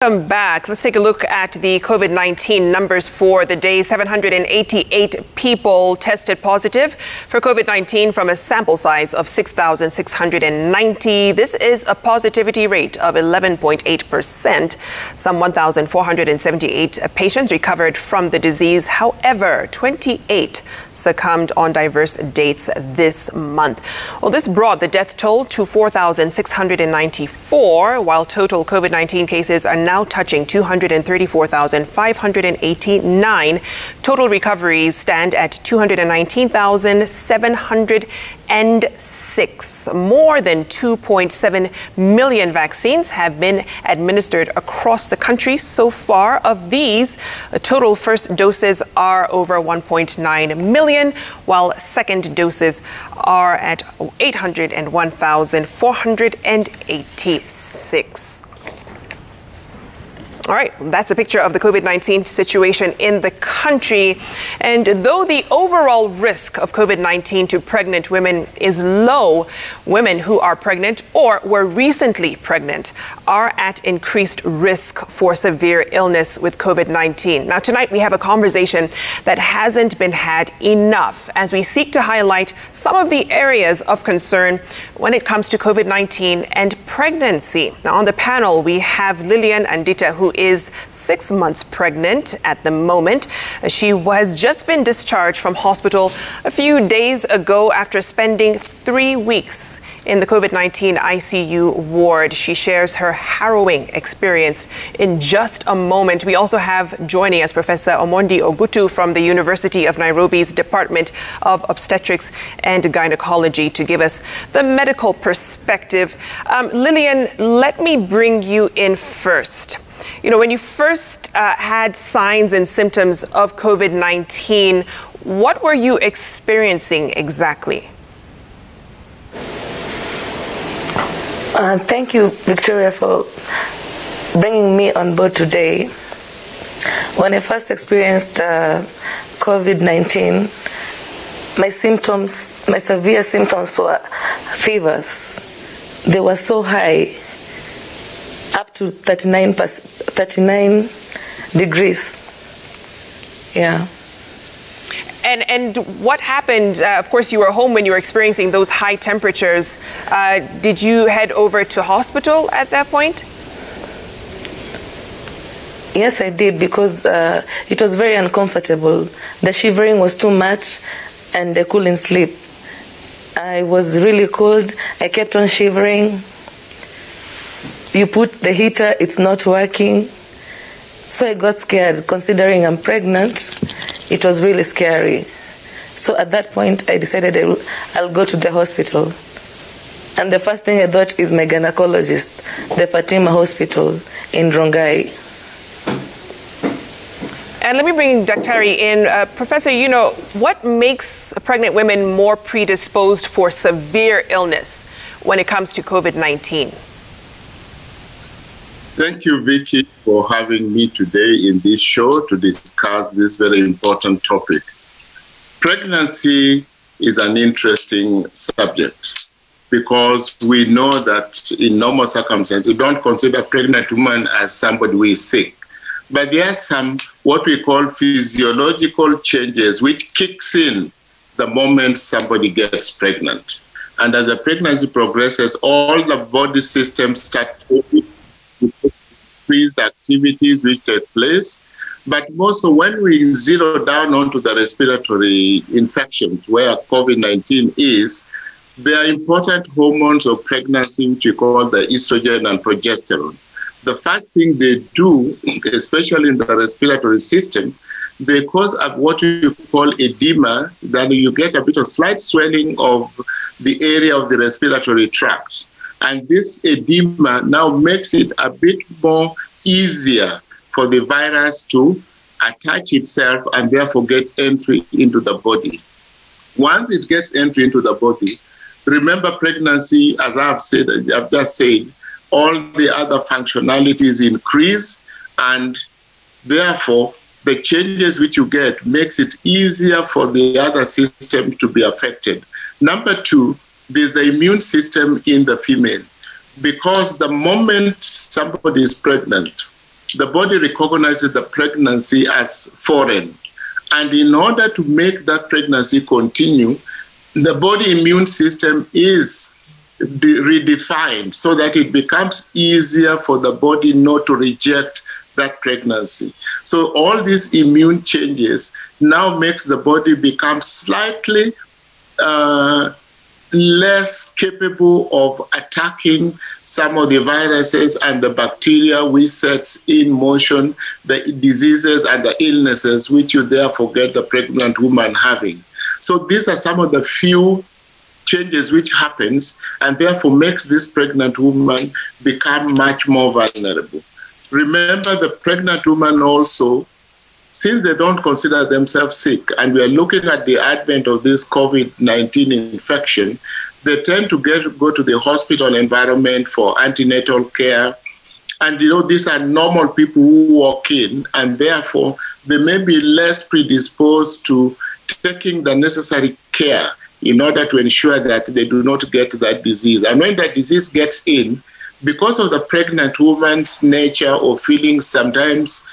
Welcome back. Let's take a look at the COVID-19 numbers for the day. 788 people tested positive for COVID-19 from a sample size of 6,690. This is a positivity rate of 11.8%. Some 1,478 patients recovered from the disease. However, 28 succumbed on diverse dates this month. Well, this brought the death toll to 4,694, while total COVID-19 cases are now touching 234,589. Total recoveries stand at 219,706. More than 2.7 million vaccines have been administered across the country so far. Of these, total first doses are over 1.9 million, while second doses are at 801,486. All right, that's a picture of the COVID-19 situation in the country. And though the overall risk of COVID-19 to pregnant women is low, women who are pregnant or were recently pregnant are at increased risk for severe illness with COVID-19. Now, tonight we have a conversation that hasn't been had enough as we seek to highlight some of the areas of concern when it comes to COVID-19 and pregnancy. Now, on the panel, we have Lillian Andita, who is 6 months pregnant at the moment. She has just been discharged from hospital a few days ago after spending 3 weeks in the COVID-19 ICU ward. She shares her harrowing experience in just a moment. We also have joining us Professor Omondi Ogutu from the University of Nairobi's Department of Obstetrics and Gynecology to give us the medical perspective. Lillian, let me bring you in first. You know, when you first had signs and symptoms of COVID-19, what were you experiencing exactly? Thank you, Victoria, for bringing me on board today. When I first experienced COVID-19, my severe symptoms were fevers. They were so high, up to 39 degrees. Yeah. And what happened? Of course, you were home when you were experiencing those high temperatures. Did you head over to hospital at that point? Yes, I did, because it was very uncomfortable. The shivering was too much and I couldn't sleep. I was really cold. I kept on shivering. You put the heater, it's not working. So I got scared, considering I'm pregnant. It was really scary. So at that point, I decided I'll go to the hospital. And the first thing I thought is my gynecologist, the Fatima Hospital in Rongai. And let me bring Daktari in. Professor, you know, what makes pregnant women more predisposed for severe illness when it comes to COVID-19? Thank you, Vicky, for having me today in this show to discuss this very important topic. Pregnancy is an interesting subject because we know that in normal circumstances, we don't consider a pregnant woman as somebody who is sick. But there are some what we call physiological changes which kicks in the moment somebody gets pregnant. And as the pregnancy progresses, all the body systems start increased activities which take place. But also when we zero down onto the respiratory infections where COVID-19 is, there are important hormones of pregnancy which we call the estrogen and progesterone. The first thing they do, especially in the respiratory system, they cause what you call edema. Then you get a bit of slight swelling of the area of the respiratory tract. And this edema now makes it a bit more easier for the virus to attach itself and therefore get entry into the body. Once it gets entry into the body, remember pregnancy, as I've just said, all the other functionalities increase, and therefore the changes which you get makes it easier for the other system to be affected. Number two, there's the immune system in the female. Because the moment somebody is pregnant, the body recognizes the pregnancy as foreign. And in order to make that pregnancy continue, the body immune system is redefined so that it becomes easier for the body not to reject that pregnancy. So all these immune changes now makes the body become slightly less capable of attacking some of the viruses and the bacteria which sets in motion the diseases and the illnesses which you therefore get the pregnant woman having. So these are some of the few changes which happens and therefore makes this pregnant woman become much more vulnerable. Remember, the pregnant woman also, since they don't consider themselves sick, and we are looking at the advent of this COVID-19 infection, they tend to go to the hospital environment for antenatal care. And, these are normal people who walk in, and therefore they may be less predisposed to taking the necessary care in order to ensure that they do not get that disease. And when that disease gets in, because of the pregnant woman's nature of feeling sometimes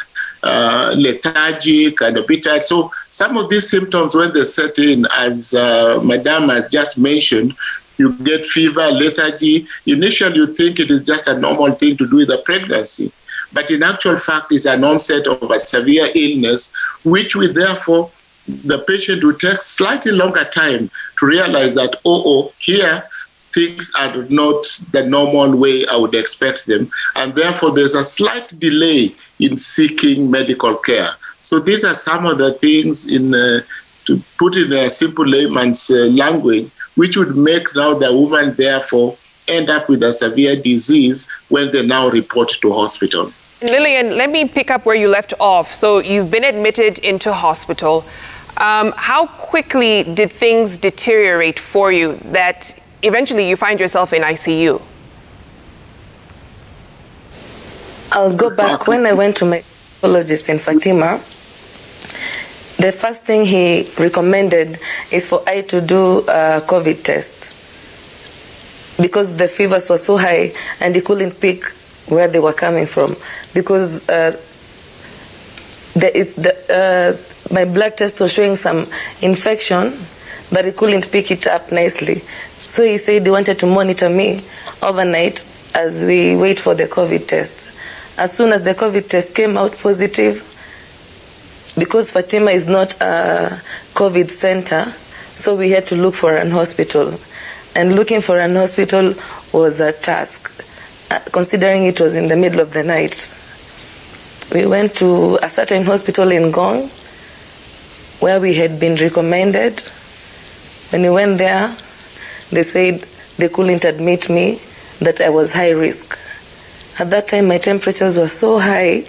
lethargic and a bit tired. So some of these symptoms, when they set in, as Madame has just mentioned, you get fever, lethargy. Initially, you think it is just a normal thing to do with the pregnancy. But in actual fact, it's an onset of a severe illness, which will therefore, the patient will take slightly longer time to realize that, here, things are not the normal way I would expect them. And therefore, there's a slight delay in seeking medical care. So these are some of the things, to put in a simple layman's language, which would make now the woman, therefore, end up with a severe disease when they now report to hospital. Lillian, let me pick up where you left off. So you've been admitted into hospital. How quickly did things deteriorate for you that eventually you find yourself in ICU? I'll go back. When I went to my oncologist in Fatima, the first thing he recommended is for I to do a COVID test because the fevers were so high and he couldn't pick where they were coming from because my blood test was showing some infection, but he couldn't pick it up nicely. So he said he wanted to monitor me overnight as we wait for the COVID test. As soon as the COVID test came out positive, because Fatima is not a COVID center, so we had to look for an hospital. And looking for an hospital was a task, considering it was in the middle of the night. We went to a certain hospital in Gong, where we had been recommended. When we went there, they said they couldn't admit me, that I was high risk. At that time, my temperatures were so high,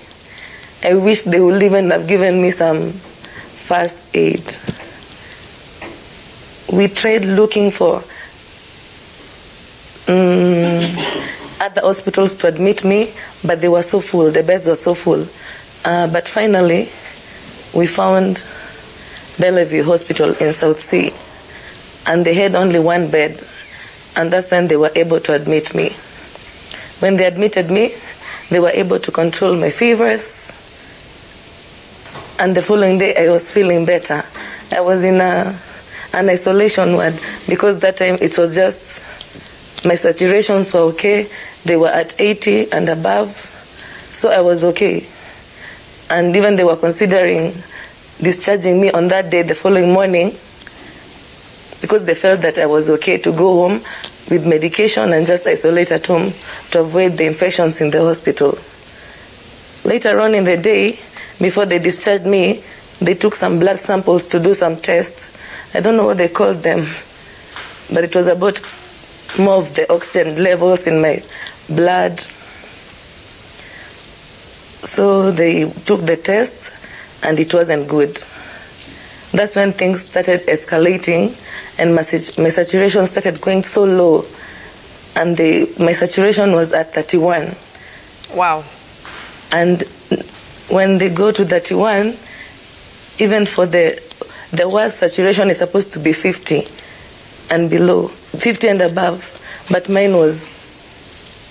I wish they would even have given me some first aid. We tried looking for other hospitals to admit me, but they were so full, the beds were so full. But finally, we found Bellevue Hospital in South Sea, and they had only one bed, and that's when they were able to admit me. When they admitted me, they were able to control my fevers, and the following day I was feeling better. I was in an isolation ward because that time it was just, my saturations were okay, they were at 80 and above, so I was okay. And even they were considering discharging me on that day, the following morning, because they felt that I was okay to go home with medication and just isolate at home to avoid the infections in the hospital. Later on in the day, before they discharged me, they took some blood samples to do some tests. I don't know what they called them, but it was about more of the oxygen levels in my blood. So they took the test, and it wasn't good. That's when things started escalating, and my saturation started going so low, and my saturation was at 31. Wow. And when they go to 31, even for the worst saturation is supposed to be 50 and below, 50 and above, but mine was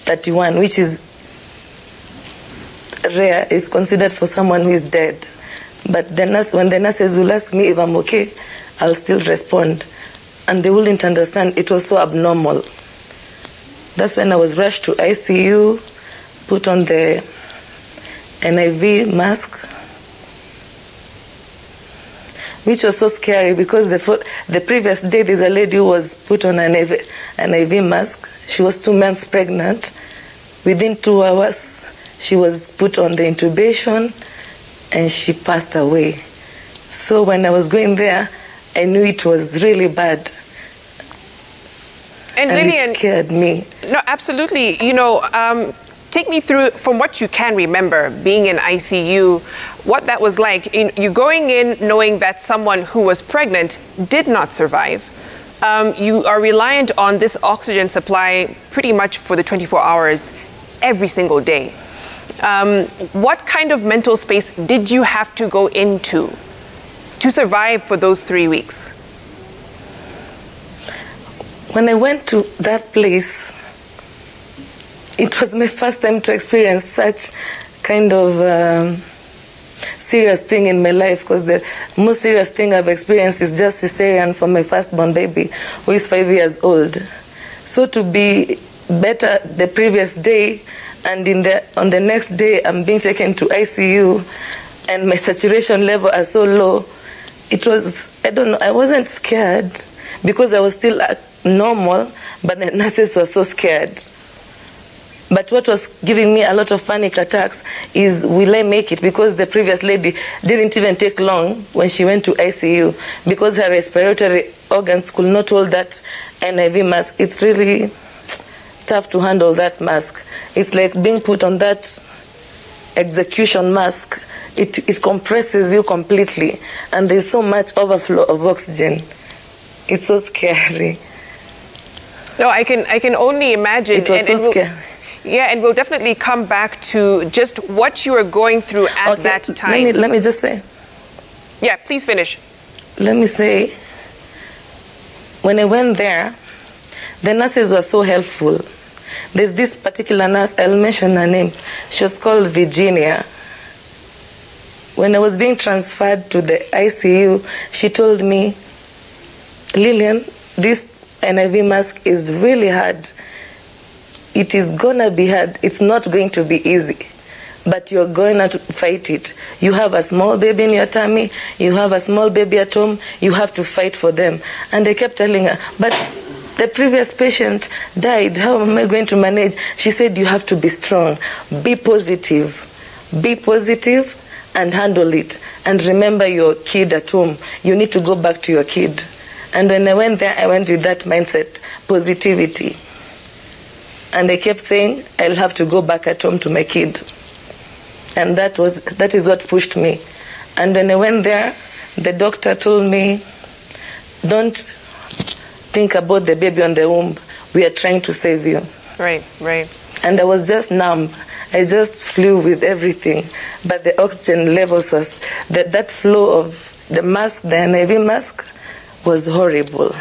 31, which is rare. It's considered for someone who is dead. But the nurse, when the nurses will ask me if I'm okay, I'll still respond. And they wouldn't understand. It was so abnormal. That's when I was rushed to ICU, put on the NIV mask, which was so scary because the previous day there's a lady who was put on an NIV mask. She was 2 months pregnant. Within 2 hours, she was put on the intubation and she passed away. So when I was going there, I knew it was really bad. And Lillian, it scared me. No, absolutely. You know, take me through, from what you can remember, being in ICU, what that was like. You going in knowing that someone who was pregnant did not survive. You are reliant on this oxygen supply pretty much for the 24 hours every single day. What kind of mental space did you have to go into to survive for those 3 weeks? When I went to that place, it was my first time to experience such kind of serious thing in my life, because the most serious thing I've experienced is just cesarean for my firstborn baby, who is 5 years old. So to be better the previous day, and on the next day I'm being taken to ICU, and my saturation level are so low, it was, I don't know, I wasn't scared because I was still normal, but the nurses were so scared. But what was giving me a lot of panic attacks is, will I make it? Because the previous lady didn't even take long when she went to ICU, because her respiratory organs could not hold that NIV mask. It's really tough to handle that mask. It's like being put on that execution mask. It compresses you completely, and there's so much overflow of oxygen. It's so scary. No, I can only imagine. It was so scary. Yeah, and we'll definitely come back to just what you were going through at that time. Let me just say. Yeah, please finish. Let me say, when I went there, the nurses were so helpful. There's this particular nurse, I'll mention her name. She was called Virginia. When I was being transferred to the ICU, she told me, Lillian, this NIV mask is really hard. It is gonna be hard. It's not going to be easy, but you're going to fight it. You have a small baby in your tummy. You have a small baby at home. You have to fight for them. And I kept telling her, but the previous patient died. How am I going to manage? She said, you have to be strong. Be positive. Be positive and handle it. And remember your kid at home. You need to go back to your kid. And when I went there, I went with that mindset, positivity. And I kept saying, I'll have to go back at home to my kid. And that is what pushed me. And when I went there, the doctor told me, don't think about the baby on the womb. We are trying to save you. Right, right. And I was just numb. I just flew with everything. But the oxygen levels was, that flow of the mask, the NIV mask, was horrible.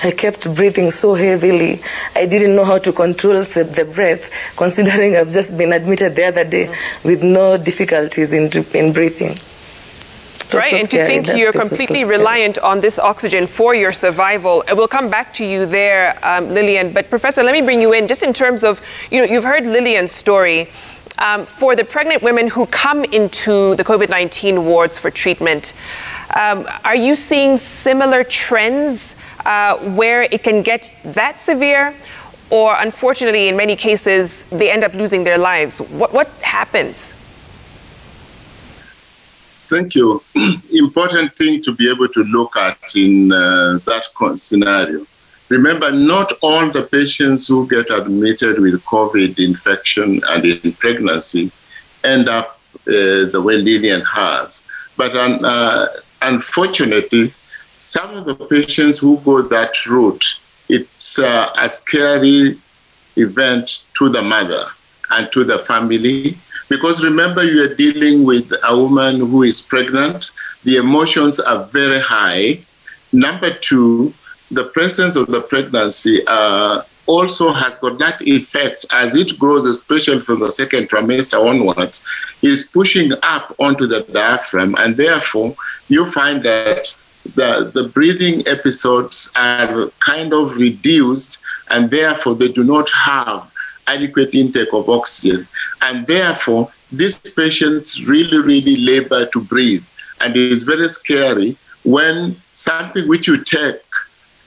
I kept breathing so heavily. I didn't know how to control the breath, considering I've just been admitted the other day with no difficulties in breathing. Right, and to think you're completely reliant on this oxygen for your survival. We'll come back to you there, Lillian. But Professor, let me bring you in just in terms of, you've heard Lillian's story. For the pregnant women who come into the COVID-19 wards for treatment, are you seeing similar trends where it can get that severe? Or unfortunately, in many cases, they end up losing their lives? What happens? Thank you. Important thing to be able to look at in that scenario. Remember, not all the patients who get admitted with COVID infection and in pregnancy end up the way Lillian has. But unfortunately, some of the patients who go that route, it's a scary event to the mother and to the family. Because remember, you are dealing with a woman who is pregnant. The emotions are very high. Number two, the presence of the pregnancy also has got that effect as it grows, especially from the second trimester onwards, is pushing up onto the diaphragm, and therefore you find that the breathing episodes are kind of reduced, and therefore they do not have adequate intake of oxygen. And therefore, these patients really, really labor to breathe. And it is very scary when something which you take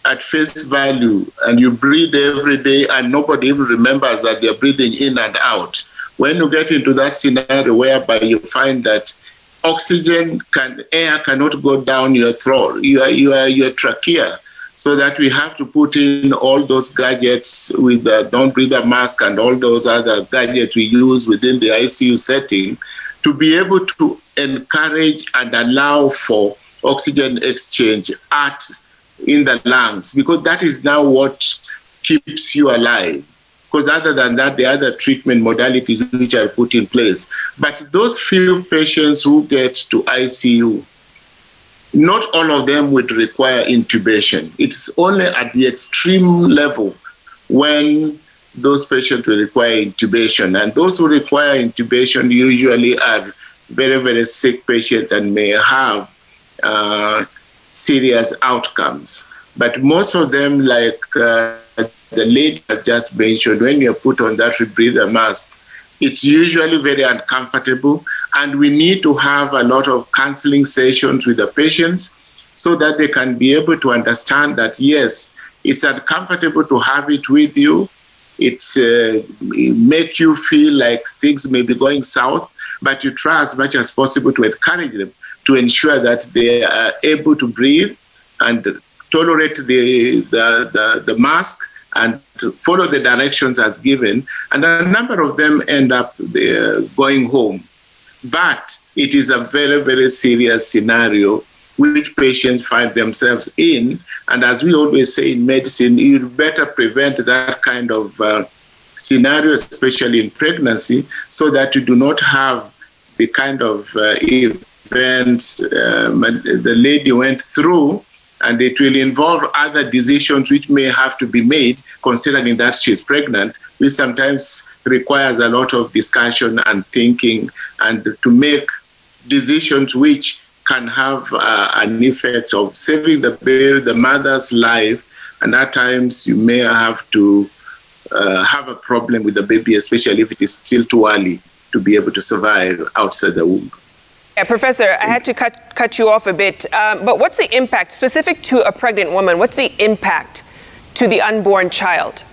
at face value and you breathe every day and nobody even remembers that they're breathing in and out. When you get into that scenario whereby you find that air cannot go down your throat, your trachea, so that we have to put in all those gadgets with the non-breather mask and all those other gadgets we use within the ICU setting to be able to encourage and allow for oxygen exchange in the lungs, because that is now what keeps you alive. Because other than that, the other treatment modalities which are put in place. But those few patients who get to ICU, not all of them would require intubation. It's only at the extreme level when those patients will require intubation. And those who require intubation usually are very, very sick patients and may have serious outcomes. But most of them, like the lady has just mentioned, when you're put on that rebreather mask, it's usually very uncomfortable, and we need to have a lot of counseling sessions with the patients so that they can be able to understand that, yes, it's uncomfortable to have it with you. It make you feel like things may be going south, but you try as much as possible to encourage them to ensure that they are able to breathe and tolerate the mask and follow the directions as given. And a number of them end up going home. But it is a very, very serious scenario which patients find themselves in. And as we always say in medicine, you better prevent that kind of scenario, especially in pregnancy, so that you do not have the kind of events the lady went through, and it will involve other decisions which may have to be made considering that she's pregnant, which sometimes requires a lot of discussion and thinking, and to make decisions which can have an effect of saving the baby, the mother's life, and at times you may have to have a problem with the baby, especially if it is still too early to be able to survive outside the womb. Yeah, Professor, I had to cut you off a bit, but what's the impact, specific to a pregnant woman, what's the impact to the unborn child?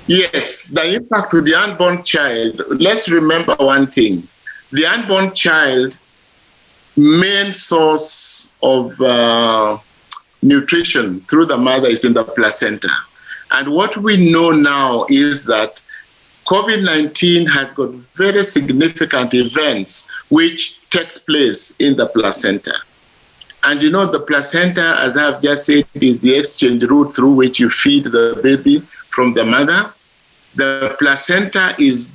Yes, the impact to the unborn child, let's remember one thing. The unborn child, main source of nutrition through the mother is in the placenta. And what we know now is that COVID-19 has got very significant events which takes place in the placenta. And you know, the placenta, as I've just said, is the exchange route through which you feed the baby from the mother. The placenta is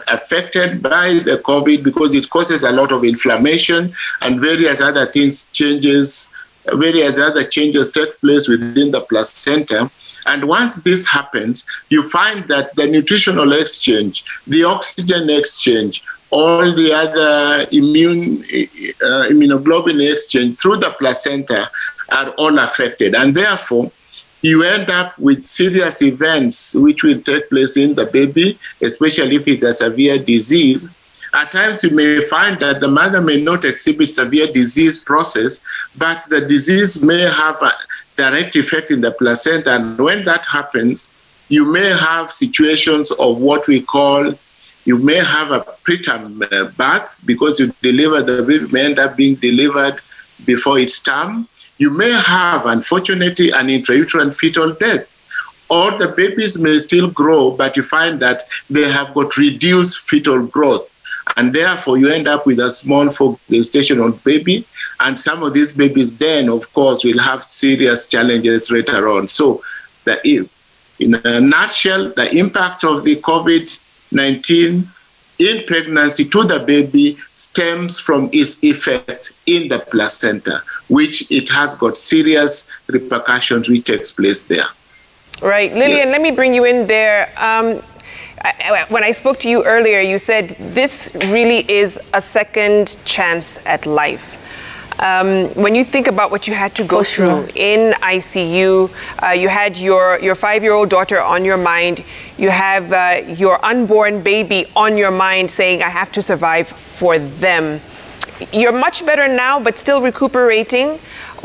affected by the COVID because it causes a lot of inflammation and various other things various other changes take place within the placenta. And once this happens, you find that the nutritional exchange, the oxygen exchange, all the other immunoglobulin exchange through the placenta are all affected. And therefore, you end up with serious events which will take place in the baby, especially if it's a severe disease. At times, you may find that the mother may not exhibit severe disease process, but the disease may have a direct effect in the placenta. And when that happens, you may have situations of what we call, you may have a preterm birth because you deliver, the baby may end up being delivered before its term. You may have, unfortunately, an intrauterine fetal death. Or the babies may still grow, but you find that they have got reduced fetal growth. And therefore, you end up with a small gestational baby. And some of these babies then, of course, will have serious challenges later on. So in a nutshell, the impact of the COVID-19 in pregnancy to the baby stems from its effect in the placenta, which it has got serious repercussions which takes place there. Right. Lillian, Yes. let me bring you in there. When I spoke to you earlier, you said this really is a second chance at life. When you think about what you had to go through in ICU, you had your 5-year-old daughter on your mind, you have your unborn baby on your mind saying, I have to survive for them. You're much better now, but still recuperating.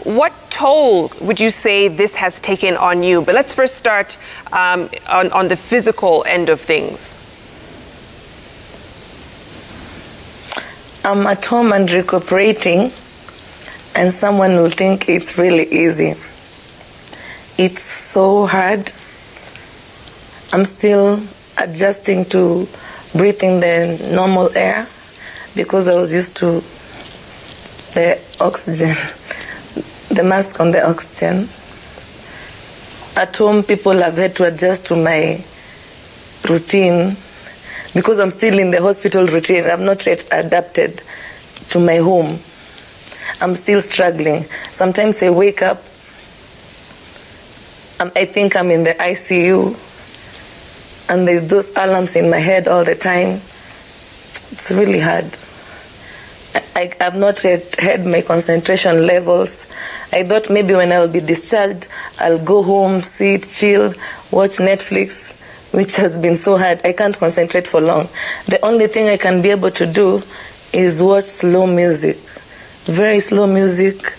What toll would you say this has taken on you? But let's first start on the physical end of things. I'm at home and recuperating, and someone will think it's really easy. It's so hard. I'm still adjusting to breathing the normal air because I was used to the oxygen, the mask on the oxygen. At home, people have had to adjust to my routine because I'm still in the hospital routine. I've not yet adapted to my home. I'm still struggling. Sometimes I wake up, I think I'm in the ICU, and there's those alarms in my head all the time. It's really hard. I have not yet had my concentration levels. I thought maybe when I'll be discharged, I'll go home, sit, chill, watch Netflix, which has been so hard. I can't concentrate for long. The only thing I can be able to do is watch slow music, very slow music,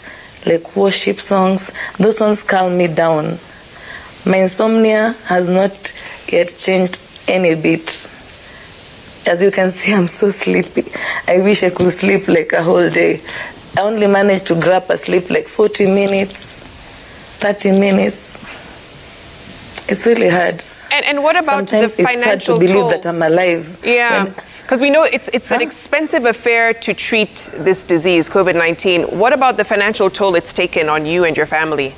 like worship songs. Those songs calm me down. My insomnia has not yet changed any bit. As you can see, I'm so sleepy. I wish I could sleep like a whole day. I only managed to grab a sleep like 40 minutes, 30 minutes. It's really hard. And what about Sometimes the financial it's hard to believe toll? that I'm alive. Yeah, because we know it's an expensive affair to treat this disease, COVID-19. What about the financial toll it's taken on you and your family?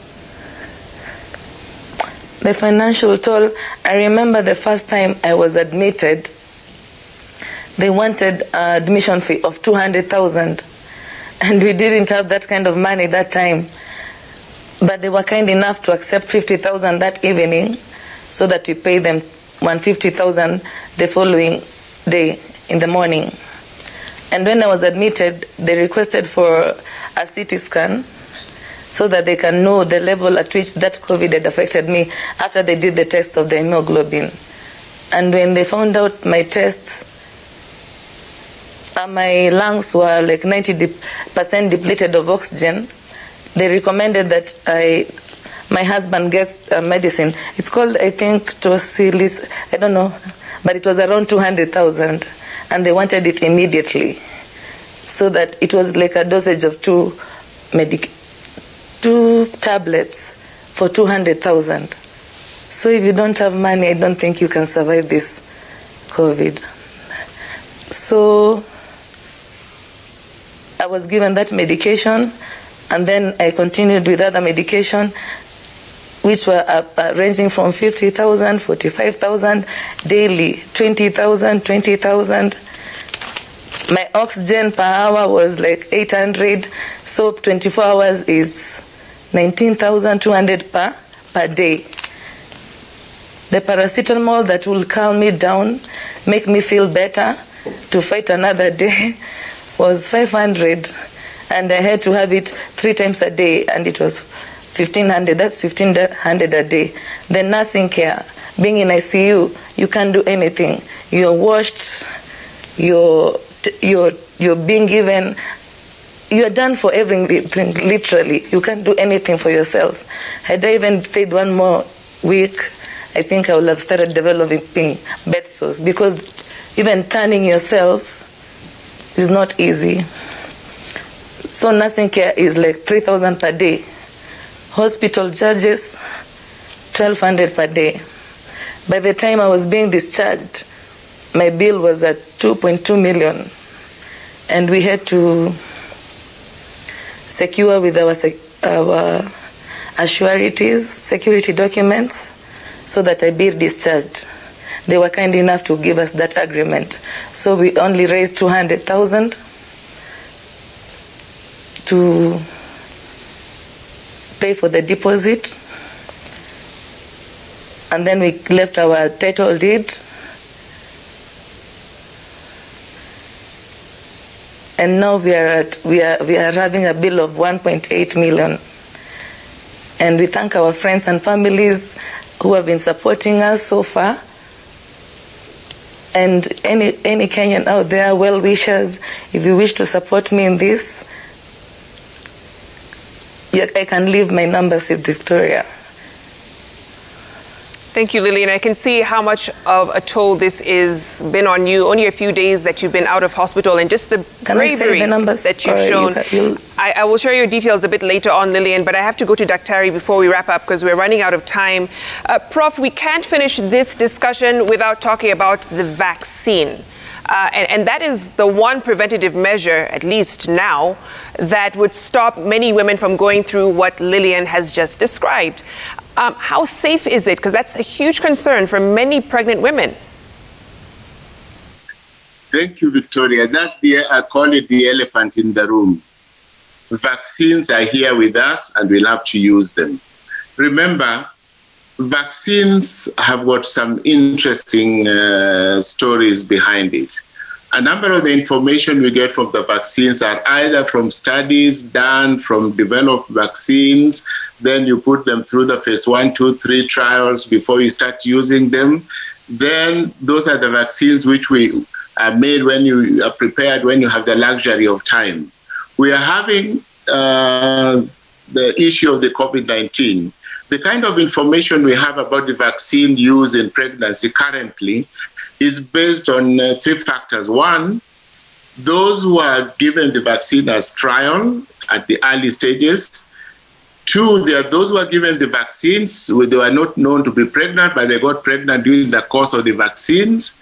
The financial toll, I remember the first time I was admitted, they wanted an admission fee of 200,000, and we didn't have that kind of money that time. But they were kind enough to accept 50,000 that evening, so that we paid them 150,000 the following day in the morning. And when I was admitted, they requested for a CT scan so that they can know the level at which that COVID had affected me after they did the test of the hemoglobin. And when they found out my tests, my lungs were like 90% depleted of oxygen. They recommended that my husband gets medicine. It's called, I think, Tosilis, I don't know, but it was around 200,000, and they wanted it immediately, so that it was like a dosage of two tablets for 200,000. So if you don't have money, I don't think you can survive this COVID. So I was given that medication, and then I continued with other medication, which were ranging from 50,000, 45,000 daily, 20,000, 20,000. My oxygen per hour was like 800, so 24 hours is 19,200 per day. The paracetamol that will calm me down, make me feel better to fight another day, was 500, and I had to have it 3 times a day, and it was 1,500. That's 1,500 a day. The nursing care, being in ICU, you can't do anything. You're washed, you're being given, you're done for everything, literally. You can't do anything for yourself. Had I even stayed 1 more week, I think I would have started developing bed sores, because even turning yourself is not easy. So nursing care is like 3,000 per day. Hospital charges 1,200 per day. By the time I was being discharged, my bill was at 2.2 million, and we had to secure with our assurities, security documents, so that I be discharged. They were kind enough to give us that agreement. So we only raised 200,000 to pay for the deposit. And then we left our title deed. And now we are having a bill of 1.8 million. And we thank our friends and families who have been supporting us so far. And any Kenyan out there, well wishers, if you wish to support me in this, I can leave my numbers with Victoria. Thank you, Lillian. I can see how much of a toll this has been on you. Only a few days that you've been out of hospital, and just the bravery that you've shown. I will share your details a bit later on, Lillian, but I have to go to Daktari before we wrap up because we're running out of time. Prof, we can't finish this discussion without talking about the vaccine. And that is the one preventative measure, at least now, that would stop many women from going through what Lillian has just described. How safe is it? Because that's a huge concern for many pregnant women. Thank you, Victoria. I call it the elephant in the room. Vaccines are here with us and we'll have to use them. Remember, vaccines have got some interesting stories behind it. A number of the information we get from the vaccines are either from studies done from developed vaccines, then you put them through the phase 1, 2, 3 trials before you start using them. Then those are the vaccines which we are made when you are prepared, when you have the luxury of time. We are having the issue of the COVID-19. The kind of information we have about the vaccine use in pregnancy currently is based on 3 factors. One, those who are given the vaccine as trial at the early stages. 2, there are those who are given the vaccines where they were not known to be pregnant, but they got pregnant during the course of the vaccines.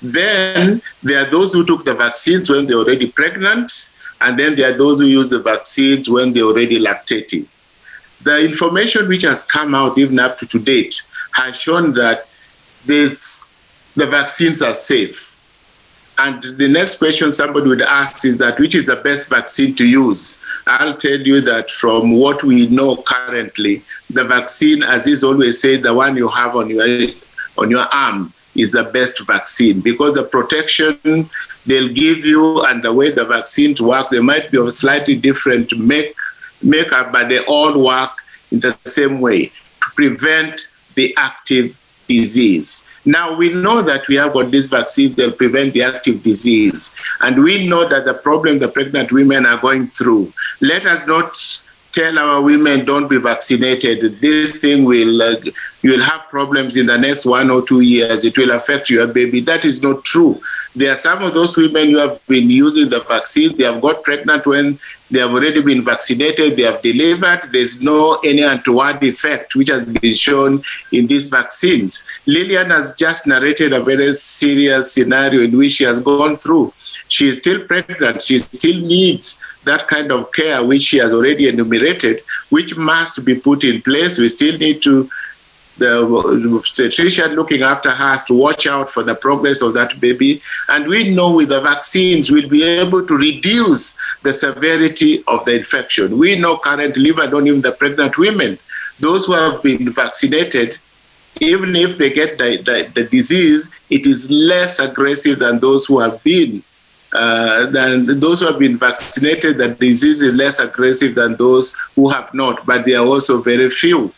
Then there are those who took the vaccines when they were already pregnant, and then there are those who used the vaccines when they were already lactating. The information which has come out even up to date has shown that the vaccines are safe. And the next question somebody would ask is that which is the best vaccine to use? I'll tell you that from what we know currently, the vaccine, as is always said, the one you have on your arm is the best vaccine, because the protection they'll give you and the way the vaccines work, they might be of slightly different makeup, but they all work in the same way to prevent the active disease. Now, we know that we have got this vaccine that will prevent the active disease. And we know that the problem the pregnant women are going through. Let us not tell our women, don't be vaccinated. This thing will, you'll have problems in the next 1 or 2 years. It will affect your baby. That is not true. There are some of those women who have been using the vaccine. They have got pregnant when they have already been vaccinated. They have delivered. There's no any untoward effect which has been shown in these vaccines. Lillian has just narrated a very serious scenario in which she has gone through. She is still pregnant. She still needs that kind of care which she has already enumerated, which must be put in place. We still need to, the obstetrician looking after her has to watch out for the progress of that baby. And we know with the vaccines, we'll be able to reduce the severity of the infection. We know currently, even the pregnant women, those who have been vaccinated, even if they get the disease, it is less aggressive than those who have been vaccinated. The disease is less aggressive than those who have not, but they are also very few.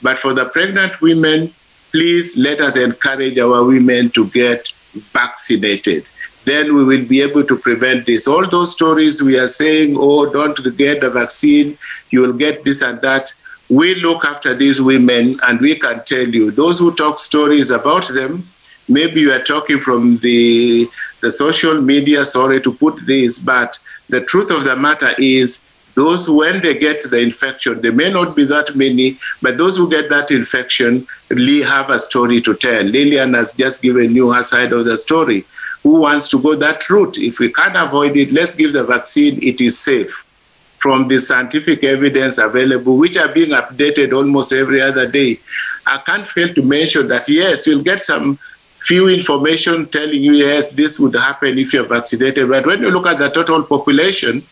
But for the pregnant women, please let us encourage our women to get vaccinated. Then we will be able to prevent this. All those stories we are saying, oh, don't get the vaccine, you will get this and that. We look after these women and we can tell you, those who talk stories about them, maybe you are talking from the social media, sorry to put this, but the truth of the matter is those, when they get the infection, there may not be that many, but those who get that infection really have a story to tell. Lillian has just given you her side of the story. Who wants to go that route? If we can't avoid it, let's give the vaccine. It is safe. From the scientific evidence available, which are being updated almost every other day, I can't fail to mention that, yes, you'll get some few information telling you, yes, this would happen if you're vaccinated. But when you look at the total population,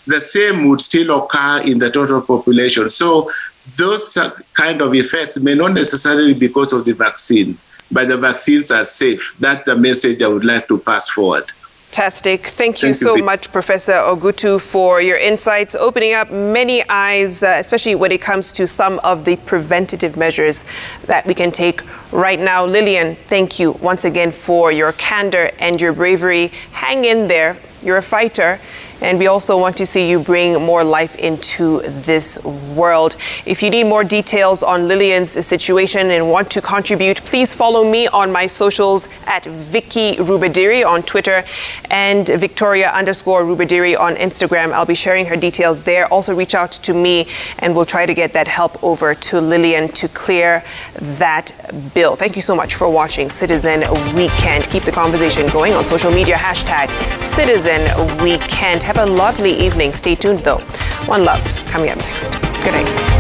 the same would still occur in the total population. So those kind of effects may not necessarily be because of the vaccine, but the vaccines are safe. That's the message I would like to pass forward. Fantastic. Thank you so much, Professor Ogutu, for your insights, opening up many eyes, especially when it comes to some of the preventative measures that we can take right now. Lillian, thank you once again for your candor and your bravery. Hang in there. You're a fighter. And we also want to see you bring more life into this world. If you need more details on Lillian's situation and want to contribute, please follow me on my socials at Vicky Rubadiri on Twitter and Victoria_Rubadiri on Instagram. I'll be sharing her details there. Also reach out to me and we'll try to get that help over to Lillian to clear that bill. Thank you so much for watching Citizen Weekend. Keep the conversation going on social media, #Citizen Weekend. Have a lovely evening. Stay tuned, though. One Love coming up next. Good night.